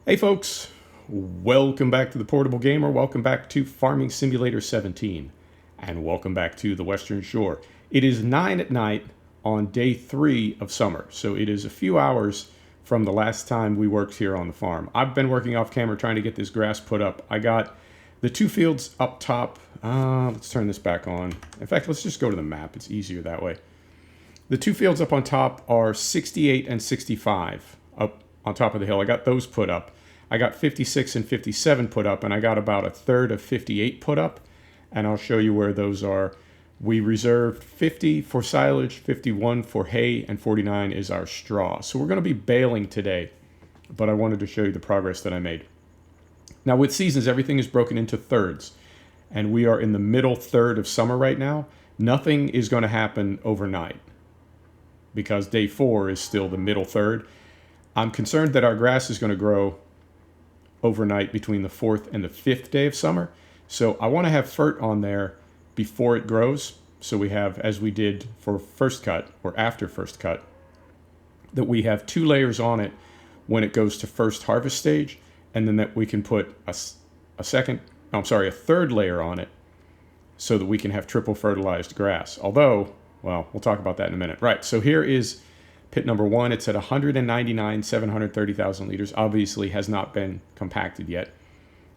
Hey folks, welcome back to the Portable Gamer, welcome back to Farming Simulator 17, and welcome back to the Western Shore. It is 9 at night on day 3 of summer, so it is a few hours from the last time we worked here on the farm. I've been working off camera trying to get this grass put up. I got the two fields up top. Let's turn this back on. In fact, let's just go to the map. It's easier that way. The two fields up on top are 68 and 65 up on top of the hill. I got those put up. I got 56 and 57 put up, and I got about a third of 58 put up, and I'll show you where those are. We reserved 50 for silage, 51 for hay, and 49 is our straw. So we're going to be baling today, but I wanted to show you the progress that I made. Now with seasons, everything is broken into thirds, and we are in the middle third of summer right now. Nothing is going to happen overnight because day 4 is still the middle third. I'm concerned that our grass is going to grow overnight between the 4th and the 5th day of summer. So I want to have fert on there before it grows. So we have, as we did for first cut or after first cut, that we have 2 layers on it when it goes to first harvest stage, and then that we can put a third layer on it so that we can have triple fertilized grass. Although, well, we'll talk about that in a minute. Right, so here is pit number 1. It's at 199,730,000 liters. Obviously has not been compacted yet,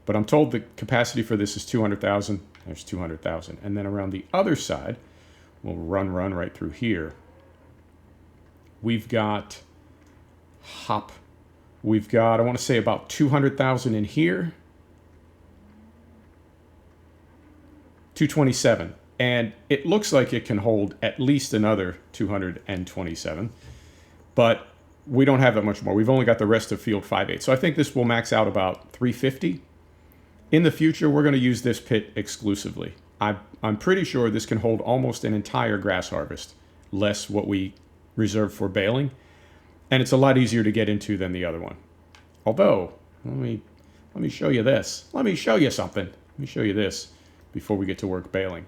but I'm told the capacity for this is 200,000. There's 200,000. And then around the other side, we'll run right through here. We've got hop. We've got, I want to say about 200,000 in here. 227. And it looks like it can hold at least another 227. But we don't have that much more. We've only got the rest of field 5/8. So I think this will max out about 350. In the future, we're going to use this pit exclusively. I'm pretty sure this can hold almost an entire grass harvest, less what we reserve for baling. And it's a lot easier to get into than the other one. Although, let me show you this. Let me show you something. Let me show you this before we get to work baling.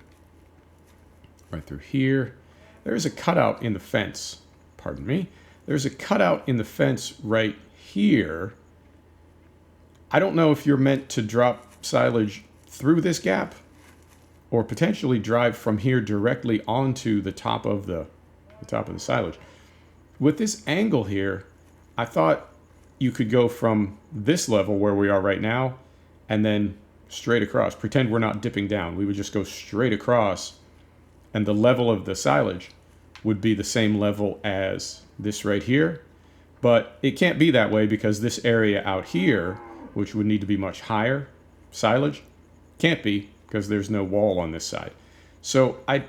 Right through here. There is a cutout in the fence. Pardon me. There's a cutout in the fence right here. I don't know if you're meant to drop silage through this gap or potentially drive from here directly onto the top of the silage. With this angle here, I thought you could go from this level where we are right now and then straight across. Pretend we're not dipping down. We would just go straight across, and the level of the silage would be the same level as this right here. But it can't be that way because this area out here, which would need to be much higher silage, can't be because there's no wall on this side. So I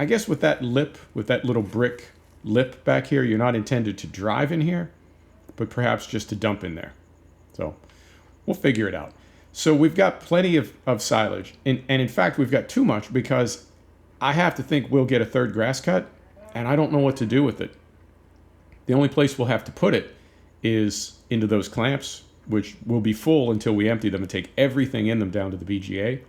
guess with that lip, with that little brick lip back here, you're not intended to drive in here, but perhaps just to dump in there. So we'll figure it out. So we've got plenty of silage. And in fact, we've got too much because I have to think we'll get a third grass cut, and I don't know what to do with it. The only place we'll have to put it is into those clamps, which will be full until we empty them and take everything in them down to the BGA.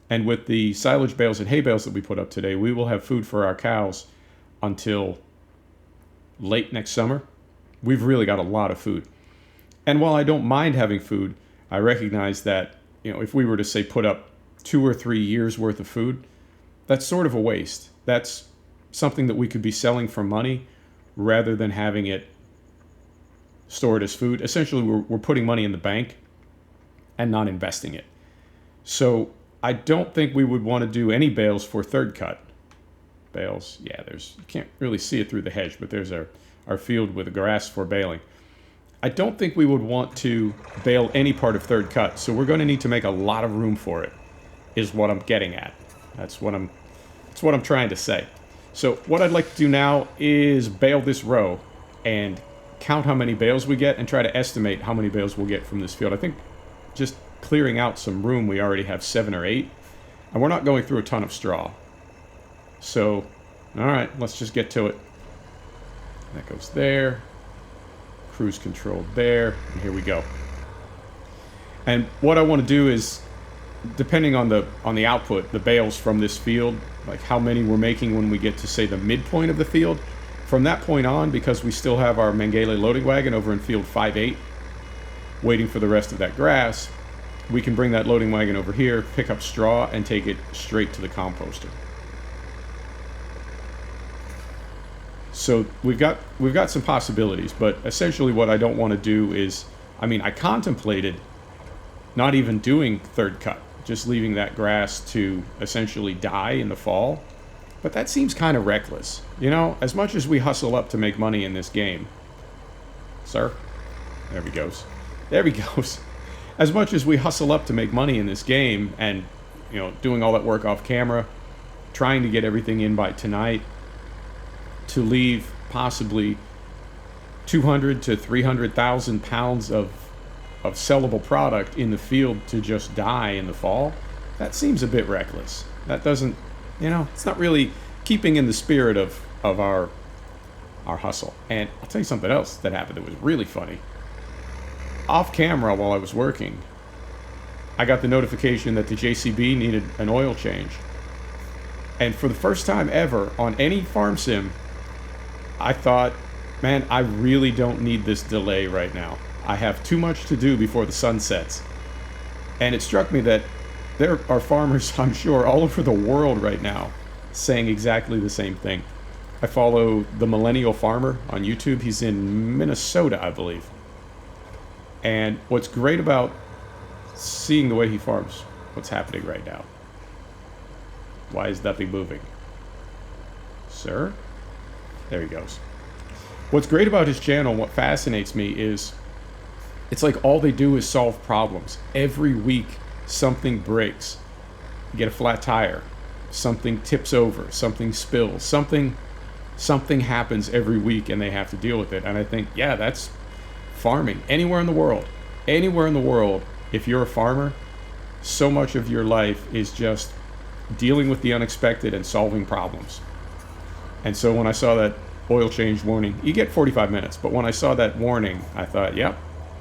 And with the silage bales and hay bales that we put up today, we will have food for our cows until late next summer. We've really got a lot of food. And while I don't mind having food, I recognize that, if we were to say put up 2 or 3 years worth of food, that's sort of a waste. That's something that we could be selling for money rather than having it stored as food. Essentially, we're putting money in the bank and not investing it. So I don't think we would want to do any bales for third cut. Bales, yeah, you can't really see it through the hedge, but there's our field with the grass for baling. I don't think we would want to bale any part of third cut, so we're going to need to make a lot of room for it, is what I'm getting at. That's what I'm trying to say. So what I'd like to do now is bale this row and count how many bales we get and try to estimate how many bales we'll get from this field. I think just clearing out some room, we already have 7 or 8, and we're not going through a ton of straw. So, all right, let's just get to it. That goes there. Cruise control there, and here we go. And what I want to do is, depending on the output, the bales from this field, like how many we're making when we get to, say, the midpoint of the field, from that point on, because we still have our Mengele loading wagon over in field 5/8, waiting for the rest of that grass, we can bring that loading wagon over here, pick up straw, and take it straight to the composter. So we've got some possibilities, but essentially what I don't want to do is, I mean, I contemplated not even doing third cut, just leaving that grass to essentially die in the fall. But that seems kind of reckless. You know, as much as we hustle up to make money in this game. Sir? There he goes. There he goes. As much as we hustle up to make money in this game and, you know, doing all that work off camera, trying to get everything in by tonight, to leave possibly 200 to 300,000 pounds of sellable product in the field to just die in the fall, that seems a bit reckless. That doesn't, you know, it's not really keeping in the spirit of our hustle. And I'll tell you something else that happened that was really funny. Off camera while I was working, I got the notification that the JCB needed an oil change. And for the first time ever on any farm sim, I thought, man, I really don't need this delay right now. I have too much to do before the sun sets. And it struck me that there are farmers, I'm sure, all over the world right now saying exactly the same thing. I follow the Millennial Farmer on YouTube. He's in Minnesota, I believe. And what's great about seeing the way he farms, what's happening right now? Why is nothing moving? Sir? There he goes. What's great about his channel, what fascinates me is it's like all they do is solve problems. Every week, something breaks. You get a flat tire. Something tips over. Something spills. Something happens every week and they have to deal with it. And I think, yeah, that's farming. Anywhere in the world. Anywhere in the world, if you're a farmer, so much of your life is just dealing with the unexpected and solving problems. And so when I saw that oil change warning, you get 45 minutes, but when I saw that warning, I thought, yep,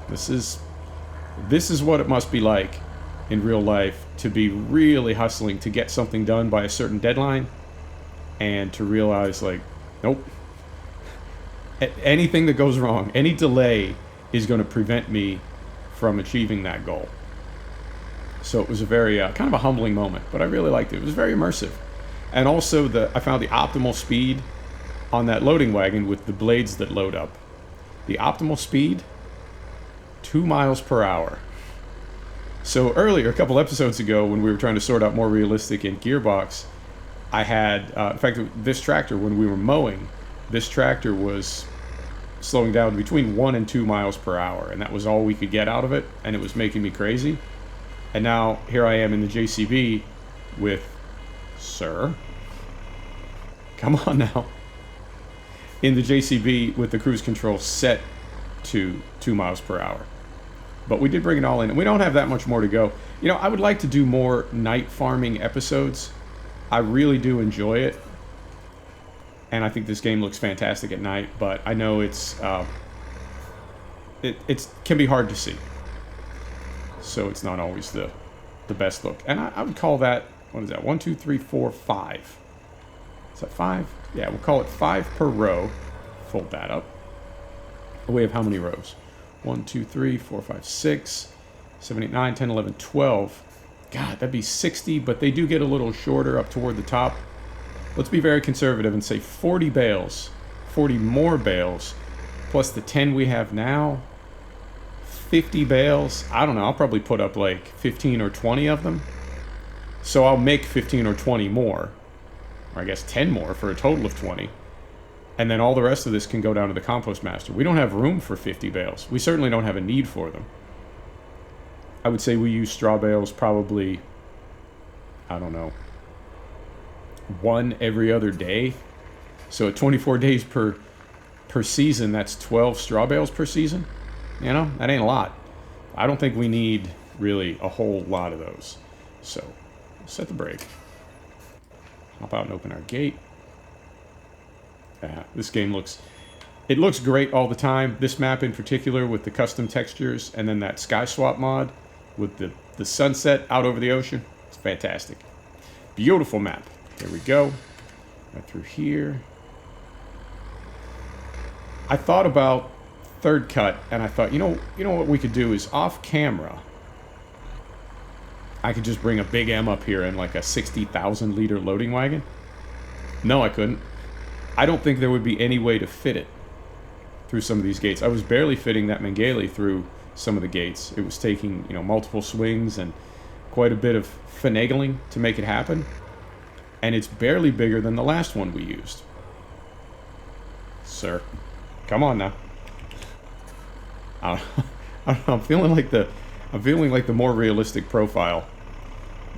this is what it must be like in real life to be really hustling to get something done by a certain deadline and to realize, like, nope, anything that goes wrong, any delay is going to prevent me from achieving that goal. So it was a very kind of a humbling moment, but I really liked it. It was very immersive. And also I found the optimal speed on that loading wagon with the blades that load up. The optimal speed, 2 miles per hour. So earlier, a couple episodes ago, when we were trying to sort out more realistic in gearbox, I had, in fact, this tractor, when we were mowing, this tractor was slowing down between 1 and 2 miles per hour, and that was all we could get out of it, and it was making me crazy. And now here I am in the JCB with, sir, come on now, in the JCB with the cruise control set to 2 miles per hour. But we did bring it all in, and we don't have that much more to go. You know, I would like to do more night farming episodes. I really do enjoy it, and I think this game looks fantastic at night, but I know it can be hard to see. So it's not always the best look. And I would call that, what is that, 1, 2, 3, 4, 5. Is that 5? Yeah, we'll call it 5 per row. Fold that up. We have how many rows? 1, 2, 3, 4, 5, 6, 7, 8, 9, 10, 11, 12. God, that'd be 60, but they do get a little shorter up toward the top. Let's be very conservative and say 40 bales, 40 more bales, plus the 10 we have now, 50 bales. I don't know, I'll probably put up like 15 or 20 of them. So I'll make 15 or 20 more, or I guess 10 more for a total of 20. And then all the rest of this can go down to the compost master. We don't have room for 50 bales. We certainly don't have a need for them. I would say we use straw bales probably, I don't know, 1 every other day. So at 24 days per season, that's 12 straw bales per season. You know, that ain't a lot. I don't think we need really a whole lot of those. So set the brake. Hop out and open our gate. This game looks great all the time. This map in particular with the custom textures and then that sky swap mod with the sunset out over the ocean. It's fantastic. Beautiful map. There we go. Right through here. I thought about third cut, and I thought, you know what we could do is off camera. I could just bring a big M up here in like a 60,000 liter loading wagon. No, I couldn't. I don't think there would be any way to fit it through some of these gates. I was barely fitting that Mengele through some of the gates. It was taking, multiple swings and quite a bit of finagling to make it happen. And it's barely bigger than the last one we used. Sir, come on now. I don't know, I'm feeling like the more realistic profile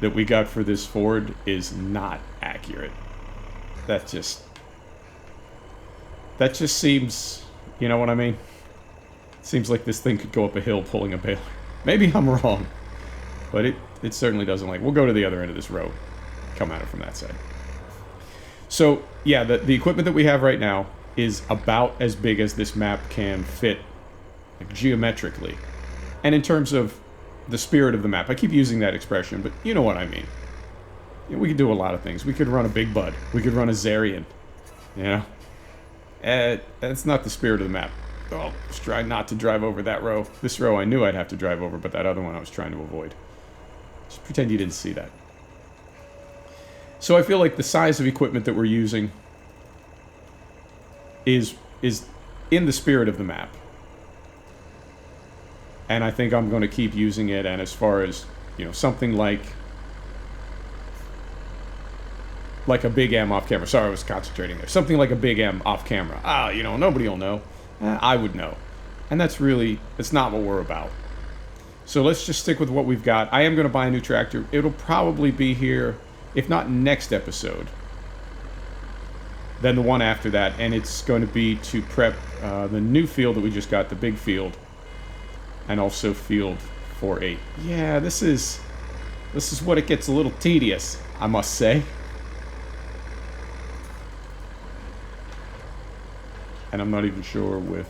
that we got for this Ford is not accurate. That just seems, you know what I mean? Seems like this thing could go up a hill pulling a baler. Maybe I'm wrong, but it certainly doesn't. We'll go to the other end of this road, come at it from that side. So yeah, the equipment that we have right now is about as big as this map can fit, geometrically, and in terms of the spirit of the map. I keep using that expression, but you know what I mean. We could do a lot of things. We could run a Big Bud. We could run a Zarian. That's not the spirit of the map. Oh, let's try not to drive over that row. This row I knew I'd have to drive over, but that other one I was trying to avoid. Just pretend you didn't see that. So I feel like the size of equipment that we're using is in the spirit of the map. And I think I'm going to keep using it. And as far as, something like a big M off camera. Sorry, I was concentrating there. Something like a big M off camera. Nobody will know. I would know. And that's not what we're about. So let's just stick with what we've got. I am going to buy a new tractor. It'll probably be here, if not next episode, then the one after that. And it's going to be to prep the new field that we just got, the big field. And also field 4-8. Yeah, this is what it gets a little tedious, I must say. And I'm not even sure with...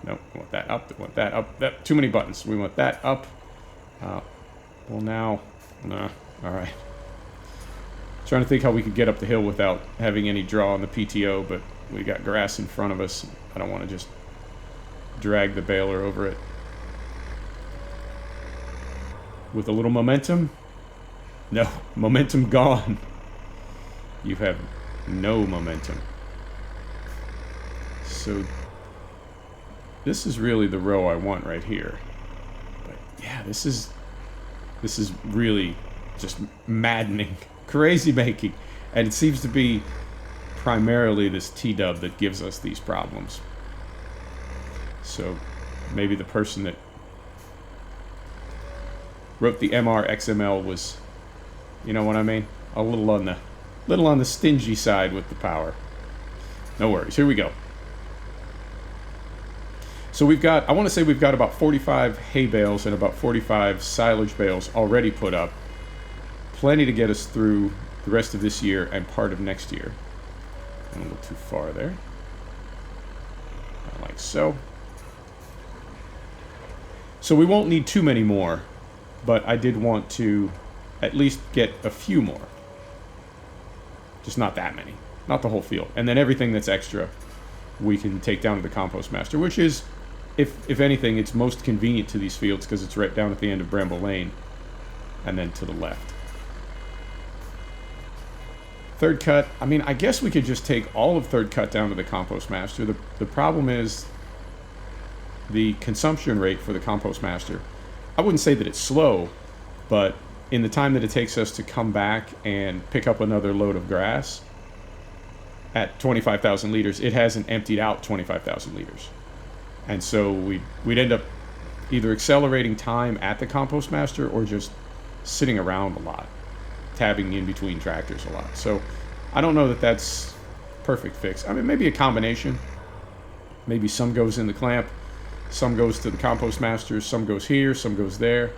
Nope, we want that up, we want that up. Too many buttons. We want that up. Well now... Nah, alright. Trying to think how we could get up the hill without having any draw on the PTO, but we got grass in front of us. I don't want to just drag the baler over it. With a little momentum? No, momentum gone. You have no momentum. So this is really the row I want right here. But yeah, this is really just maddening, crazy making, and it seems to be primarily this T-dub that gives us these problems. So maybe the person that wrote the MR XML was, you know what I mean, a little on the stingy side with the power. No worries. Here we go. So I want to say we've got about 45 hay bales and about 45 silage bales already put up. Plenty to get us through the rest of this year and part of next year. A little too far there. Like so. So we won't need too many more, but I did want to at least get a few more. Just not that many. Not the whole field. And then everything that's extra we can take down to the compost master, which is, if anything, it's most convenient to these fields because it's right down at the end of Bramble Lane and then to the left. Third cut, I guess we could just take all of third cut down to the compost master. The problem is the consumption rate for the compost master. I wouldn't say that it's slow, but in the time that it takes us to come back and pick up another load of grass at 25,000 liters, it hasn't emptied out 25,000 liters. And so we'd end up either accelerating time at the compost master or just sitting around a lot, tabbing in between tractors a lot. So I don't know that that's perfect fix. Maybe a combination. Maybe some goes in the clamp, some goes to the compost master, some goes here, some goes there.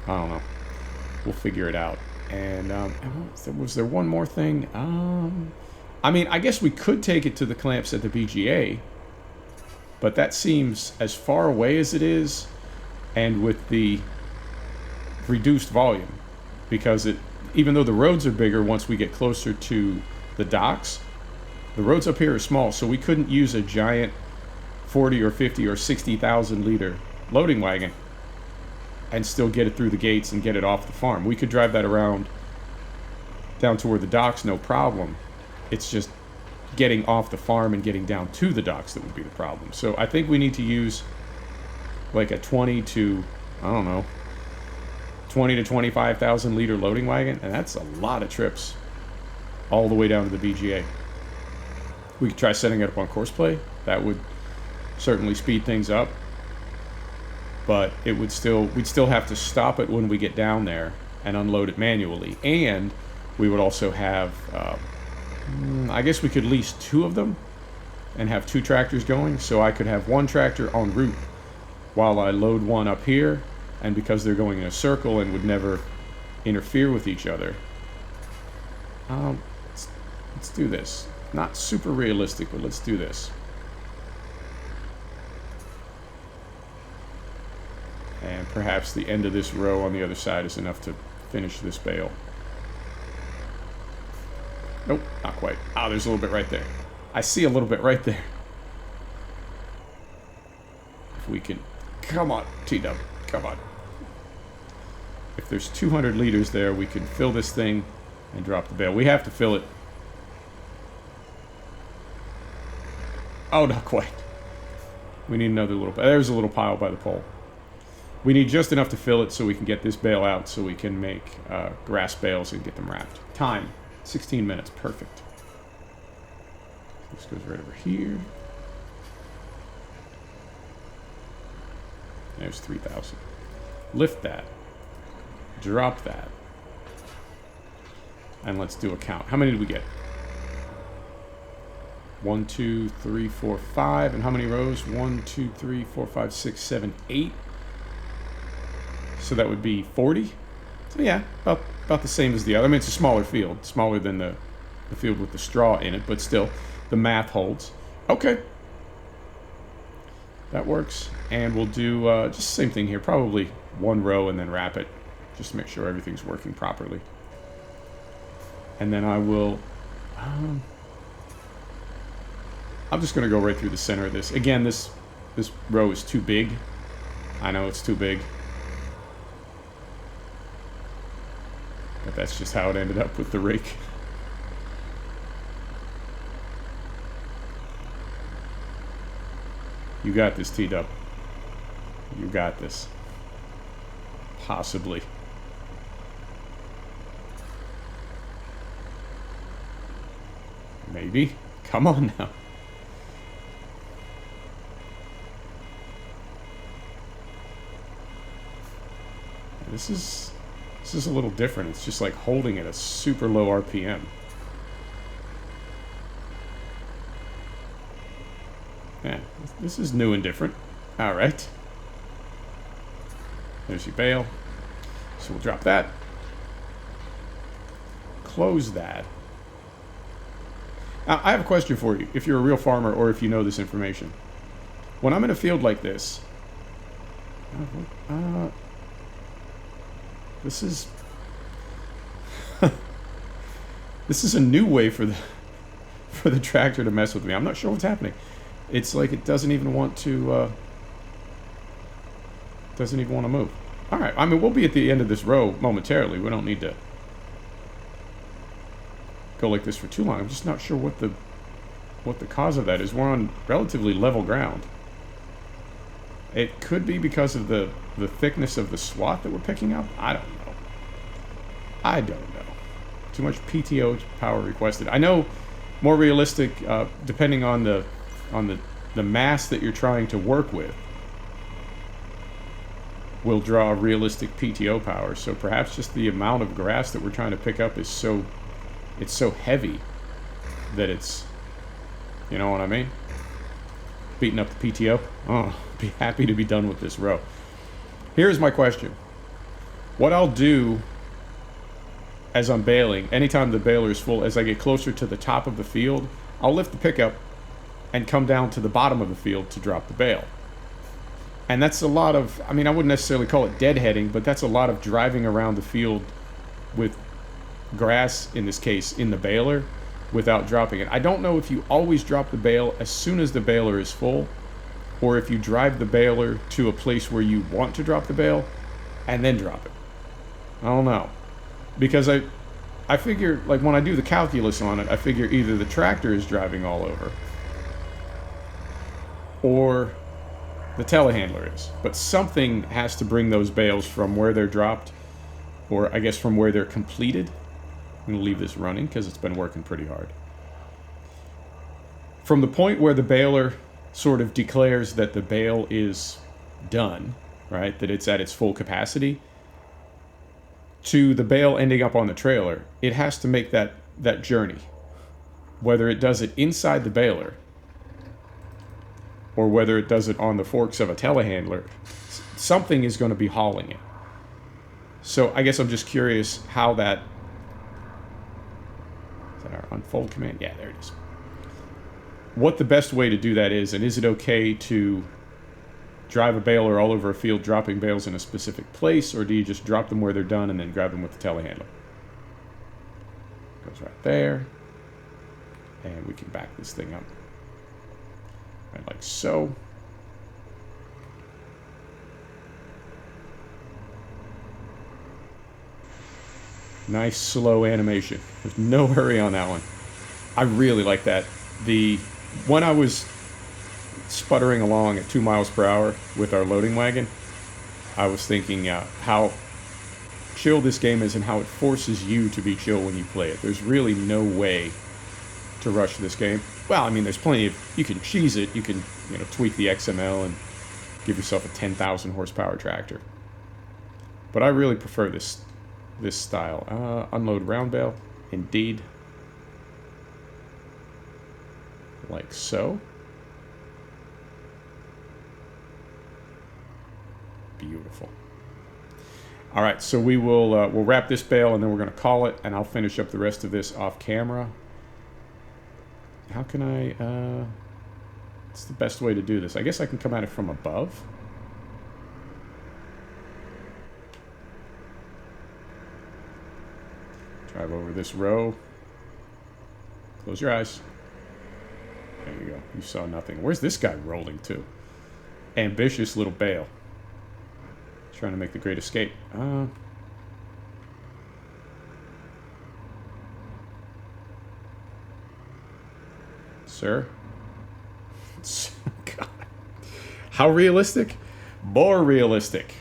I don't know. We'll figure it out. And was there one more thing? I guess we could take it to the clamps at the BGA, but that seems as far away as it is, and with the reduced volume, because even though the roads are bigger once we get closer to the docks, The roads up here are small, so we couldn't use a giant 40 or 50 or 60,000 liter loading wagon and still get it through the gates and get it off the farm. We could drive that around down toward the docks, no problem. It's just getting off the farm and getting down to the docks that would be the problem. So I think we need to use like a 20 to, I don't know, 20 to 25,000 liter loading wagon, and that's a lot of trips all the way down to the BGA. We could try setting it up on course play. That would certainly speed things up, but it would still, we'd still have to stop it when we get down there and unload it manually. And we would also have, I guess we could lease 2 of them and have 2 tractors going, so I could have 1 tractor en route while I load one up here, and because they're going in a circle and would never interfere with each other. Let's do this. Not super realistic, but let's do this. And perhaps the end of this row on the other side is enough to finish this bale. Nope, not quite. Ah, there's a little bit right there. I see a little bit right there. If we can... Come on, T-Dub. Come on. If there's 200 liters there, we can fill this thing and drop the bale. We have to fill it. Oh, not quite. We need another little... There's a little pile by the pole. We need just enough to fill it so we can get this bale out so we can make grass bales and get them wrapped. Time. 16 minutes. Perfect. This goes right over here. There's 3,000. Lift that. Drop that. And let's do a count. How many did we get? 1, 2, 3, 4, 5. And how many rows? 1, 2, 3, 4, 5, 6, 7, 8. So that would be 40. So yeah, about the same as the other. I mean, it's a smaller field. Smaller than the field with the straw in it. But still, the math holds. Okay. That works. And we'll do just the same thing here. Probably 1 row and then wrap it. Just to make sure everything's working properly. And then I will... I'm just going to go right through the center of this. Again, this row is too big. I know it's too big. But that's just how it ended up with the rake. You got this, T-Dub. You got this. Possibly. Maybe. Come on now. This is a little different. It's just like holding at a super low RPM. Yeah, this is new and different. All right. There's your bale. So we'll drop that. Close that. Now, I have a question for you, if you're a real farmer or if you know this information. When I'm in a field like this, this is this is a new way for the tractor to mess with me. I'm not sure what's happening. It's like it doesn't even want to move. All right. I mean, we'll be at the end of this row momentarily. We don't need to go like this for too long. I'm just not sure what the cause of that is. We're on relatively level ground. It could be because of the thickness of the swath that we're picking up. I don't know. I don't know. Too much PTO power requested. I know more realistic, depending on the mass that you're trying to work with, will draw a realistic PTO power. So perhaps just the amount of grass that we're trying to pick up is so heavy that it's, you know what I mean? Beating up the PTO. Oh, be happy to be done with this row. Here's my question. What I'll do as I'm baling, anytime the baler is full, as I get closer to the top of the field, I'll lift the pickup and come down to the bottom of the field to drop the bale. And that's a lot of, I mean, I wouldn't necessarily call it deadheading, but that's a lot of driving around the field with grass, in this case, in the baler, without dropping it. I don't know if you always drop the bale as soon as the baler is full, or if you drive the baler to a place where you want to drop the bale and then drop it. I don't know. Because I figure, like when I do the calculus on it, I figure either the tractor is driving all over or the telehandler is. But something has to bring those bales from where they're dropped, or I guess from where they're completed. I'm going to leave this running because it's been working pretty hard. From the point where the baler sort of declares that the bale is done, right, that it's at its full capacity, to the bale ending up on the trailer, it has to make that journey. Whether it does it inside the baler or whether it does it on the forks of a telehandler, something is going to be hauling it. So I guess I'm just curious how that... Is that our unfold command? Yeah, there it is. What the best way to do that is, and is it okay to drive a baler all over a field dropping bales in a specific place, or do you just drop them where they're done and then grab them with the telehandler? Goes right there. And we can back this thing up. Right, like so. Nice slow animation. There's no hurry on that one. I really like that. When I was sputtering along at 2 miles per hour with our loading wagon, I was thinking how chill this game is and how it forces you to be chill when you play it. There's really no way to rush this game. Well, I mean, there's plenty of... You can cheese it. You can, tweak the XML and give yourself a 10,000 horsepower tractor. But I really prefer this style. Unload round bale. Indeed. Like so. Beautiful. All right, so we'll wrap this bale and then we're going to call it, and I'll finish up the rest of this off camera. How can I... what's the best way to do this? I guess I can come at it from above. Drive over this row. Close your eyes. There you go. You saw nothing. Where's this guy rolling to? Ambitious little bale. Trying to make the great escape. Sir? God. How realistic? More realistic.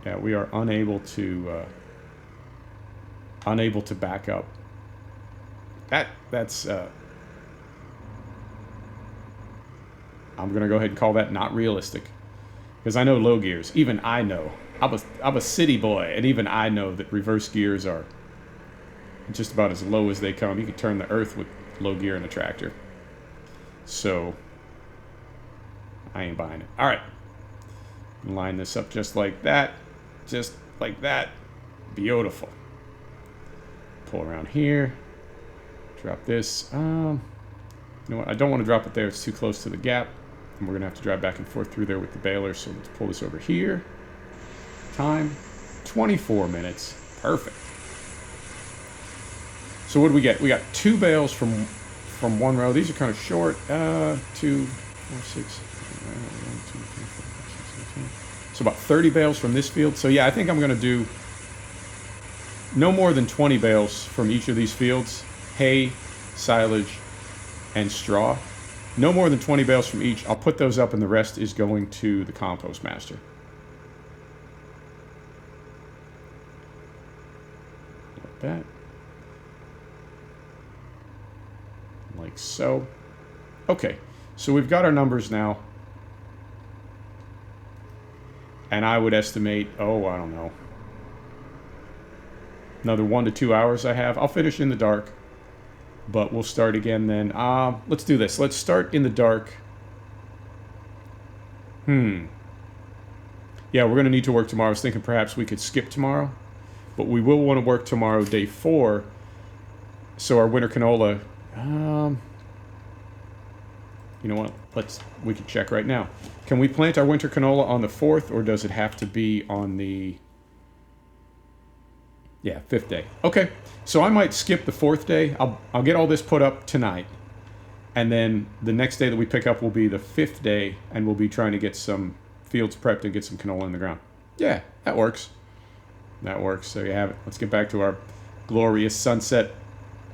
Yeah, we are unable to back up. That's I'm going to go ahead and call that not realistic. Because I know low gears. Even I know. I'm a city boy, and even I know that reverse gears are just about as low as they come. You can turn the earth with low gear in a tractor. So, I ain't buying it. All right. Line this up just like that. Just like that. Beautiful. Pull around here. Drop this. You know what? I don't want to drop it there. It's too close to the gap. And we're going to have to drive back and forth through there with the baler. So let's pull this over here. Time, 24 minutes. Perfect. So what do we get? We got 2 bales from one row. These are kind of short. 2, 4, 6. 1, 2, 3, 4, 5, 6, 7. So about 30 bales from this field. So yeah, I think I'm going to do no more than 20 bales from each of these fields. Hay, silage, and straw. No more than 20 bales from each. I'll put those up, and the rest is going to the compost master. Like that. Like so. Okay, so we've got our numbers now. And I would estimate, I don't know, another 1 to 2 hours I have. I'll finish in the dark. But we'll start again then. Let's do this. Let's start in the dark. Yeah, we're going to need to work tomorrow. I was thinking perhaps we could skip tomorrow. But we will want to work tomorrow, day 4. So our winter canola... you know what? We can check right now. Can we plant our winter canola on the 4th, or does it have to be on the... Yeah, 5th day. Okay, so I might skip the 4th day. I'll get all this put up tonight. And then the next day that we pick up will be the 5th day, and we'll be trying to get some fields prepped and get some canola in the ground. Yeah, that works. That works. There you have it. Let's get back to our glorious sunset.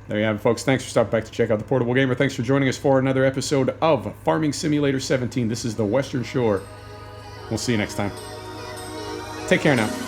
There you have it, folks. Thanks for stopping back to check out the Portable Gamer. Thanks for joining us for another episode of Farming Simulator 17. This is the Western Shore. We'll see you next time. Take care now.